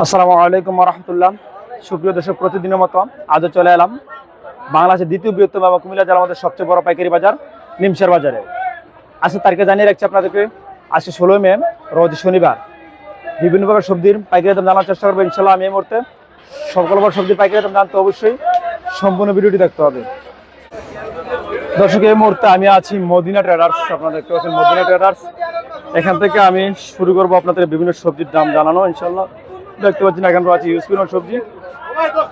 আসসালামু আলাইকুম ওয়া রাহমাতুল্লাহ। সুপ্রিয় দর্শক, প্রতিদিনের মতো আজও চলে এলাম বাংলাদেশের দ্বিতীয় বৃহত্তম এবং কুমিল্লা জেলার মধ্যে সবচেয়ে বড় পাইকারি বাজার নিমসার বাজারে। আজকে তারিখে জানিয়ে রাখছি আপনাদেরকে, আজকে 16 মে রোজ শনিবার। বিভিন্ন প্রকার সবজির পাইকারি দাম জানার চেষ্টা করবো ইনশাল্লাহ। আমি এই মুহূর্তে সকল প্রকার সবজির পাইকারি দাম জানতে অবশ্যই সম্পূর্ণ ভিডিওটি দেখতে হবে। দর্শক, এই মুহূর্তে আমি আছি মদিনা ট্রেডার্স। আপনারা দেখতে পাচ্ছেন মদিনা ট্রেডার্স। এখান থেকে আমি শুরু করবো আপনাদের বিভিন্ন সবজির দাম জানানো ইনশাল্লাহ। দেখতে পাচ্ছেন এখানে আছে ইউজফুল সবজি।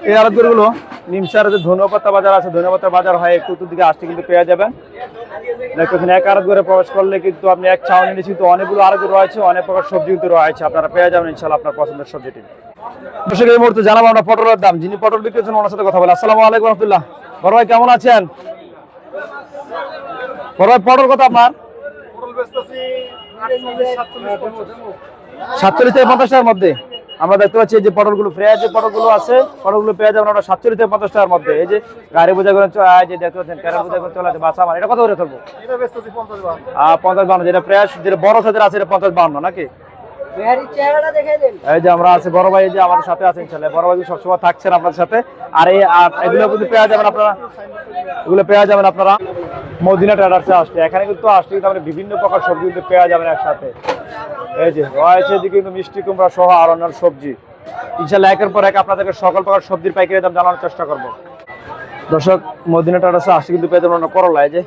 এই আড়তগুলো নিমসার যে ধনেপাতা বাজার আছে, ধনেপাতা বাজার হয় একটু উত্তর দিকে আসতে কিন্তু পেয়ে যাবেন। দেখতে পাচ্ছেন এক আড়ত করে প্রবেশ করলে কিন্তু আপনি এক ছাউনি নিচে কিন্তু অনেকগুলো আড়ত রয়েছে, অনেক প্রকার সবজি কিন্তু রয়েছে, আপনারা পেয়ে যাবেন ইনশাল্লাহ আপনার পছন্দের সবজিটি। দর্শক, এই মুহূর্তে জানাবো আমরা পটলের দাম। যিনি পটল বিক্রি করছেন ওনার সাথে কথা বলে। আসসালামু আলাইকুম রহমতুল্লাহ। বড় ভাই কেমন আছেন? বড় ভাই পটল কত আপনার? 47 থেকে 50 টাকার মধ্যে আমরা দেখতে পাচ্ছি। এই যে পটলগুলো ফ্রেশ যে পটলগুলো আছে, পটলগুলো পেয়ে যাবেন আমরা 47 থেকে 50 টাকার মধ্যে। এই যে গাড়ি বোঝা করে যে দেখতে পাচ্ছেন ক্যারেট বোঝা করে চলে আছে বাসা আমার, এটা কত করে চলবো? 50-52। যেটা ফ্রেশ যেটা বড় সাইজের আছে এটা 50-52 নাকি? এই যে আমরা আছে বড় ভাই, এই যে আমাদের সাথে আছেন ইনশাআল্লাহ। বড় ভাই সবসময় থাকছেন আপনাদের সাথে। আর এই এগুলো কিন্তু পেয়ে যাবেন আপনারা, এগুলো পেয়ে যাবেন আপনারা মদিনা ট্রেডার্সে আসলে। এখানে কিন্তু আসলে কিন্তু আপনি বিভিন্ন প্রকার সবজি কিন্তু পেয়ে যাবেন একসাথে। এই যে রয়েছে এদিকে কিন্তু মিষ্টি কুমড়া সহ আর অন্যান্য সবজি ইনশাআল্লাহ একের পর এক আপনাদেরকে সকল প্রকার সবজির পাইকারি দাম জানানোর চেষ্টা করব। দর্শক, মদিনা ট্রেডার্সে আসলে কিন্তু পেয়ে যাবেন করলা। এই যে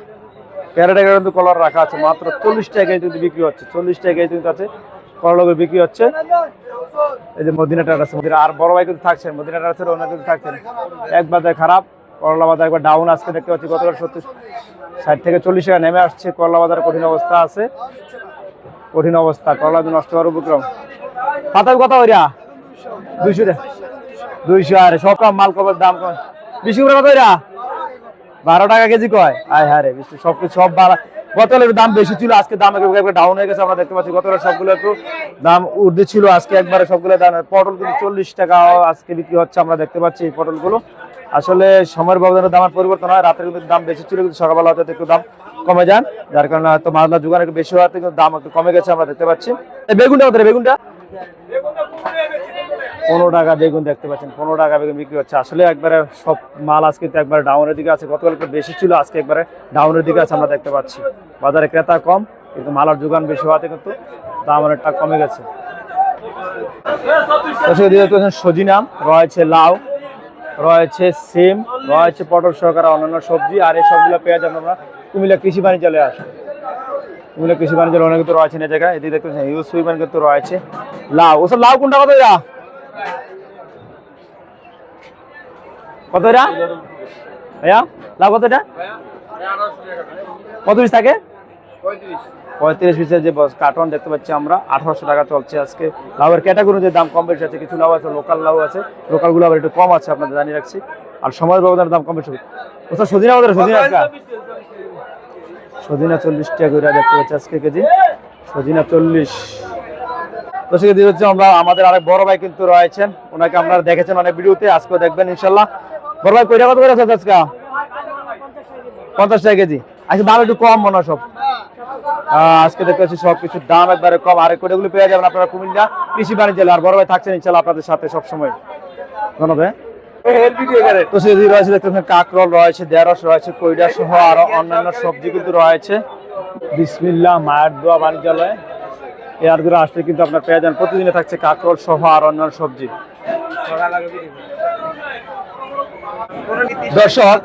ক্যারেটে কিন্তু কলার রাখা আছে মাত্র 40 টাকায় কিন্তু বিক্রি হচ্ছে। 40 টাকায় কিন্তু আছে করলাগুলো বিক্রি হচ্ছে। এই যে মদিনা ট্রেডার্স। আর বড় ভাই কিন্তু থাকছেন মদিনা ট্রেডার্সের, ওনারা কিন্তু থাকছেন। এক বাজার খারাপ, করলা বাজার একবার ডাউন আজকে দেখতে পাচ্ছি। গতকাল 60 থেকে 40 টাকা নেমে আসছে। করলা বাজার কঠিন অবস্থা আছে, কঠিন অবস্থা। করলা নষ্ট হওয়ার উপক্রম। পাতা কত ওইরা? 200 টাকা। 200। আরে সব কম মাল কবার দাম কম। 20 করে কত ওইরা? 12 টাকা কেজি কয়। আয় হারে সবকিছু সব বাড়া। গতকালের দাম বেশি ছিল, আজকে দাম একবার ডাউন হয়ে গেছে আমরা দেখতে পাচ্ছি। গতকাল সবগুলো একটু দাম ঊর্ধ্বে ছিল, আজকে একবারে সবগুলো দাম। পটল কিন্তু 40 টাকা আজকে বিক্রি হচ্ছে আমরা দেখতে পাচ্ছি। এই পটলগুলো আসলে সময়ের ব্যবধানে দামের পরিবর্তন হয়। রাতের কিন্তু দাম বেশি ছিল, কিন্তু সকালবেলা হয়তো একটু দাম কমে যান, যার কারণে হয়তো মালদা যোগান একটু বেশি হওয়াতে কিন্তু দাম একটু কমে গেছে আমরা দেখতে পাচ্ছি। বেগুনটা কত? বেগুনটা 15 টাকা বেগুন দেখতে পাচ্ছেন। 15 টাকা বেগুন বিক্রি হচ্ছে। আসলে একবারে সব মাল আজকে কিন্তু একবারে ডাউনের দিকে আছে। গতকাল একটু বেশি ছিল, আজকে একবারে ডাউনের দিকে আছে আমরা দেখতে পাচ্ছি। বাজারে ক্রেতা কম, কিন্তু মালার যোগান বেশি হওয়াতে কিন্তু দাম অনেকটা কমে গেছে। সজিনা রয়েছে, লাউ রয়েছে, সিম রয়েছে, পটল সহকারে অন্যান্য সবজি। আর এই সবগুলো পেয়ে যাবেন আমরা কুমিল্লা কৃষি বাণিজ্যালয়ে আসে। কুমিল্লা কৃষি বাণিজ্যালয় অনেক কিন্তু রয়েছে এই জায়গায়। এদিকে দেখতে পাচ্ছেন হিউজ পরিমাণ কিন্তু রয়েছে লাউ। ওসব লাউ কোনটা কত এরা? কত এরা ভাইয়া? লাউ কত এটা? কত পিস থাকে? 35 পিসের যে কার্টন দেখতে পাচ্ছি আমরা 1800 টাকা চলছে আজকে। লাউয়ের ক্যাটাগরি যে দাম কম বেশি আছে, কিছু লাউ আছে লোকাল লাউ আছে, লোকালগুলো আবার একটু কম আছে আপনাদের জানিয়ে রাখছি। আর সময়ের ব্যবধানের দাম কম বেশি। ওসব সজিনা কত? সজিনা 40 টাকা করে দেখতে পাচ্ছি আজকে কেজি। সজিনা 40। তো সেদিকে হচ্ছে আমরা আমাদের আরেক বড় ভাই কিন্তু রয়েছেন, ওনাকে আপনারা দেখেছেন অনেক ভিডিওতে, আজকেও দেখবেন ইনশাল্লাহ। বড় ভাই কয়টা কত করে আছে আজকে? 50 টাকা কেজি। আজকে দাম একটু কম মনে হয় সব। আজকে দেখতে পাচ্ছি সবকিছুর দাম একবারে কম। আর কোটাগুলো পেয়ে যাবেন আপনারা কুমিল্লা কৃষি বাণিজ্যালয়। আর বড় ভাই থাকছেন ইনশাল্লাহ আপনাদের সাথে সবসময়। ধন্যবাদ। তো সেদিকে রয়েছে দেখতে পাচ্ছেন কাকরোল রয়েছে, ঢেঁড়স রয়েছে, কইডা সহ আরো অন্যান্য সবজি কিন্তু রয়েছে। বিসমিল্লাহ মায়ের দোয়া বাণিজ্যালয় এয়ারগুলো আসলে কিন্তু আপনার পেয়ে যান। প্রতিদিনে থাকছে কাকরোল সহ আর অন্যান্য সবজি। দর্শক,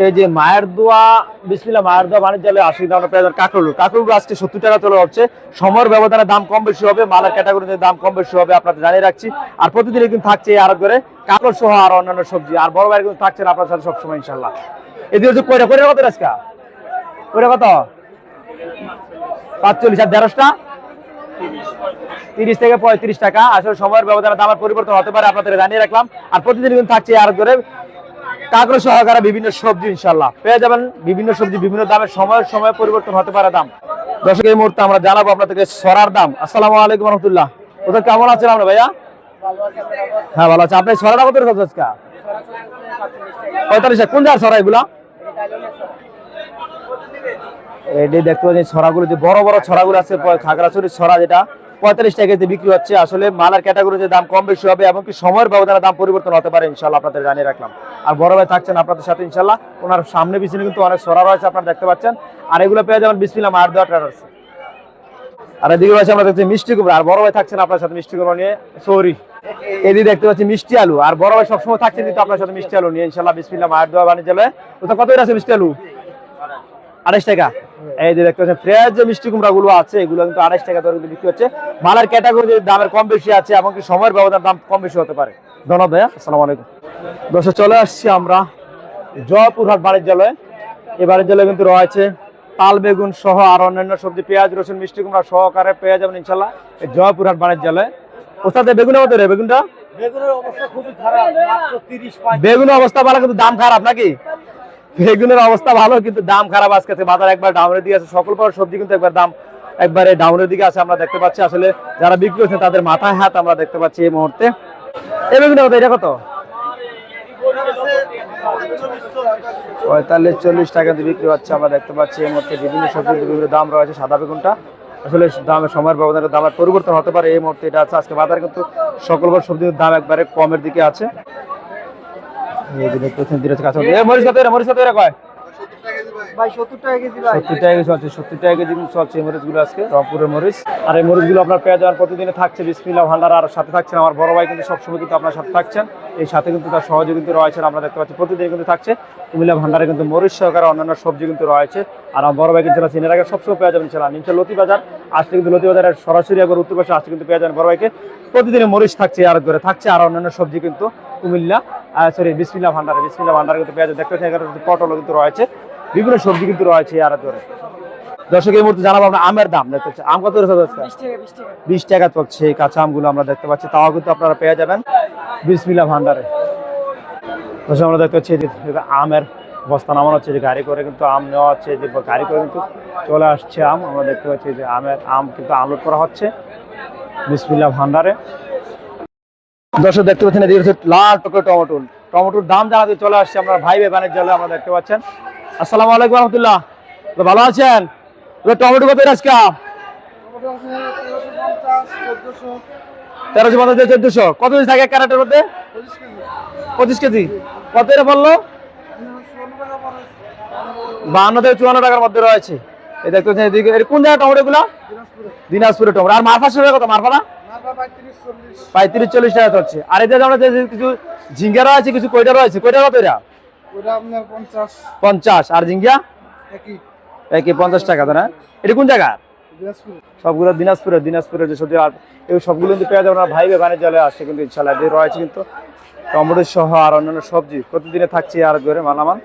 এই যে মায়ের দোয়া বিসমিল্লাহ মায়ের দোয়া বাণিজ্যালয়ে আসলে আমরা পেয়ে যান কাকরোল। কাকরোল আজকে 70 টাকা চলে হচ্ছে। সময়ের ব্যবধানে দাম কম বেশি হবে, মালের ক্যাটাগরিতে দাম কম বেশি হবে আপনাদের জানিয়ে রাখছি। আর প্রতিদিনে কিন্তু থাকছে এই আড়ত করে কাকরোল সহ আর অন্যান্য সবজি। আর বড় ভাই কিন্তু থাকছেন আপনার সাথে সবসময় ইনশাল্লাহ। এদিকে হচ্ছে কয়টা কত আজকে? কয়টা কত? 45। আর ঢেঁড়সটা 30 থেকে 35 টাকা। আসলে সময়ের ব্যবধানে দামের পরিবর্তন হতে পারে আপনাদের জানিয়ে রাখলাম। আর প্রতিদিন কিন্তু থাকছে আর করে কাকরোল সহকারে বিভিন্ন সবজি ইনশাল্লাহ পেয়ে যাবেন। বিভিন্ন সবজি বিভিন্ন দামের সময়ের সময় পরিবর্তন হতে পারে দাম। দর্শক, এই মুহূর্তে আমরা জানাবো আপনাদেরকে সরার দাম। আসসালামু আলাইকুম রহমতুল্লাহ। ওদের কেমন আছেন আমরা ভাইয়া? হ্যাঁ ভালো আছে। আপনি সরাটা কত রেখেছেন আজকে? 45। কোন জায়গার সরা এগুলা? এই দেখতে পাচ্ছেন ছড়াগুলো, যে বড় বড় ছড়াগুলো আছে খাগড়াছড়ির ছড়া, যেটা 45 টাকা কেজি বিক্রি হচ্ছে। আসলে মালের ক্যাটাগরিতে দাম কম বেশি হবে এবং কি সময়ের ব্যবধানে দাম পরিবর্তন হতে পারে ইনশাআল্লাহ, আপনাদের জানিয়ে রাখলাম। আর বড় ভাই থাকছেন আপনাদের সাথে ইনশাআল্লাহ, ওনার সামনে পিছনে কিন্তু অনেক সরা রয়েছে আপনারা দেখতে পাচ্ছেন। আর এগুলো পেয়ে যাবেন বিসমিল্লাহ মার দেওয়া ট্রেডার্স। আর এদিকে রয়েছে আমরা দেখছি মিষ্টি কুমড়া, আর বড় ভাই থাকছেন আপনার সাথে মিষ্টি কুমড়া নিয়ে, সরি এদিকে দেখতে পাচ্ছি মিষ্টি আলু, আর বড় ভাই সবসময় থাকছেন কিন্তু আপনার সাথে মিষ্টি আলু নিয়ে ইনশাআল্লাহ বিসমিল্লাহ মার দেওয়া বাণিজ্যালয়ে। ওটা কত আছে মিষ্টি আলু? 28 টাকা। এই যে দেখতে পাচ্ছেন ফ্রেশ যে মিষ্টি কুমড়া গুলো আছে এগুলো কিন্তু 28 টাকা দরে কিন্তু বিক্রি হচ্ছে। মালের ক্যাটাগরি দামের কম বেশি আছে এবং কি সময়ের ব্যবধান দাম কম বেশি হতে পারে। ধন্যবাদ ভাইয়া, আসসালামু আলাইকুম। দর্শক চলে আসছি আমরা জয়পুরহাট বাণিজ্যালয়ে। এই বাণিজ্যালয়ে কিন্তু রয়েছে তাল বেগুন সহ আর অন্যান্য সবজি, পেঁয়াজ রসুন মিষ্টি কুমড়া সহকারে পেয়ে যাবেন ইনশাল্লাহ এই জয়পুরহাট বাণিজ্যালয়ে। ওস্তাদ বেগুনের মতো রে বেগুনটা? বেগুনের অবস্থা খুবই খারাপ, মাত্র 30-35। বেগুনের অবস্থা ভালো কিন্তু দাম খারাপ নাকি? বেগুনের অবস্থা ভালো কিন্তু দাম খারাপ। আজকে বাজার একবার ডাউনের দিকে আছে, সকল প্রকার সবজি কিন্তু একবার দাম একবারে ডাউনের দিকে আছে আমরা দেখতে পাচ্ছি। আসলে যারা বিক্রি করছেন তাদের মাথায় হাত আমরা দেখতে পাচ্ছি এই মুহূর্তে। এই বেগুনের কত? এটা কত? 45-40 টাকা দিয়ে বিক্রি হচ্ছে আমরা দেখতে পাচ্ছি এই মুহূর্তে। বিভিন্ন সবজির বিভিন্ন দাম রয়েছে। সাদা বেগুনটা আসলে দামের সময়ের ব্যবধানে দামের পরিবর্তন হতে পারে এই মুহূর্তে এটা আছে। আজকে বাজারে কিন্তু সকল প্রকার সবজির দাম একবারে কমের দিকে আছে। এই যে দেখতে পাচ্ছেন দিরাজ কাঁচা মরিচ কত? মরিচ কত কয়? ভাই 70 টাকা কেজি ভাই। 70 টাকা কেজি চলছে, 70 টাকা কেজি চলছে এই মরিচগুলো আজকে, রংপুরের মরিচ। আর এই মরিচগুলো আপনার পেয়ে যাওয়ার প্রতিদিনে থাকছে বিসমিল্লাহ ভান্ডার। আর সাথে থাকছেন আমার বড় ভাই কিন্তু সবসময় কিন্তু আপনার সাথে থাকছেন, এই সাথে কিন্তু তার সহযোগী কিন্তু রয়েছেন আমরা দেখতে পাচ্ছি প্রতিদিন কিন্তু থাকছে কুমিল্লা ভান্ডারে কিন্তু মরিচ সহকারে অন্যান্য সবজি কিন্তু রয়েছে। আর আমার বড় ভাই কিন্তু চিনের আগে সবসময় পেয়ে যাবেন ছিলাম নিমচা লতি বাজার। আসতে কিন্তু লতি বাজারের সরাসরি একবার উত্তর পাশে আসতে কিন্তু পেয়ে যাবেন বড় ভাইকে। প্রতিদিনে মরিচ থাকছে আর করে থাকছে আর অন্যান্য সবজি কিন্তু কুমিল্লা সরি বিসমিল্লাহ ভান্ডারে। বিসমিল্লাহ ভান্ডারে কিন্তু পেয়ে যাবেন দেখতে পাচ্ছেন, এখানে পটল কিন্তু রয়েছে, বিভিন্ন সবজি কিন্তু রয়েছে আর ধরে। দর্শক এই মুহূর্তে জানাবো আমরা আমের দাম দেখতে পাচ্ছি। আম কত রয়েছে? 20 টাকা চলছে এই কাঁচা আমগুলো আমরা দেখতে পাচ্ছি, তাও কিন্তু আপনারা পেয়ে যাবেন বিসমিল্লাহ ভান্ডারে। দর্শক আমরা দেখতে পাচ্ছি আমের বস্তা নামানো হচ্ছে, যে গাড়ি করে কিন্তু আম নেওয়া হচ্ছে, যে গাড়ি করে কিন্তু চলে আসছে আম আমরা দেখতে পাচ্ছি যে আম কিন্তু আনলোড করা হচ্ছে বিসমিল্লাহ ভান্ডারে। দর্শক দেখতে পাচ্ছেন এদিকে হচ্ছে লাল টকে টমেটোর দাম জানাতে চলে আসছে আমরা ভাই বাণিজ্যালয়ে আমরা দেখতে পাচ্ছেন। আসসালামু আলাইকুম রহমতুল্লাহ, ভালো আছেন? টমেটো কত আজকে? 1350-1400। কত কেজি থাকে ক্যারেটের মধ্যে? 25 কেজি। কত এটা বললো? 52 থেকে 54 টাকার মধ্যে রয়েছে। এই দেখতে পাচ্ছেন এদিকে কোন জায়গায় টমেটো গুলা? দিনাজপুরের টমেটো। আর মারফা কত? মারফা না 35-40 টাকা চলছে। আর এদের আমরা কিছু ঝিঙ্গা রয়েছে, কিছু কয়টা রয়েছে, কয়টা কত এরা? 50। আর ঝিঙ্গা একই 50 টাকা। না এটা কোন জায়গা? সবগুলো দিনাজপুরের যে সবজি, আর এই সবগুলো কিন্তু পেয়ে যাবেন ভাই বাণিজ্যালয়ে আসছে কিন্তু ইনশাআল্লাহ রয়েছে কিন্তু টমেটো সহ আর অন্যান্য সবজি প্রতিদিনে থাকছে আর করে মালামাল।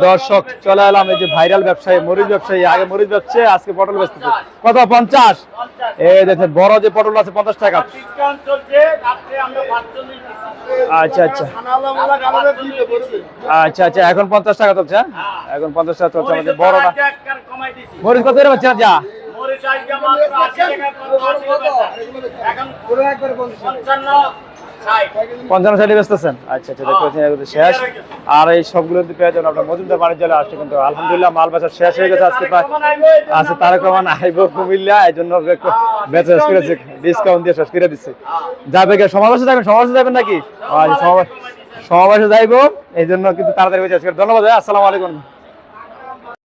দর্শক চলে এলাম এই যে ভাইরাল ব্যবসায়ী, মরিচ ব্যবসায়ী। আগে মরিচ বেচছে, আজকে পটল বেচতেছে। কত? 50। এই দেখেন বড় যে পটল আছে 50 টাকা। আচ্ছা আচ্ছা আচ্ছা আচ্ছা, এখন 50 টাকা চলছে। এখন 50 টাকা চলছে আমাদের বড়টা। মরিচ কত এর বাচ্চা? যা 55-60 বেচতেছেন। আচ্ছা আচ্ছা, দেখতে পাচ্ছেন শেষ। আর এই সবগুলো পেয়ে যাবেন আপনার মজুমদার বাণিজ্যালয়ে আসছে কিন্তু আলহামদুলিল্লাহ মাল বেচা শেষ হয়ে গেছে আজকে প্রায়। আছে তারেক রহমান আইব কুমিল্লা, এই জন্য বেচা শেষ করেছে, ডিসকাউন্ট দিয়ে শেষ করে দিচ্ছে। যাবে সমাবেশে যাবেন? সমাবেশে যাবেন নাকি? সমাবেশে যাইব, এই জন্য কিন্তু তাড়াতাড়ি বেচা শেষ করে। ধন্যবাদ, আসসালামু আলাইকুম।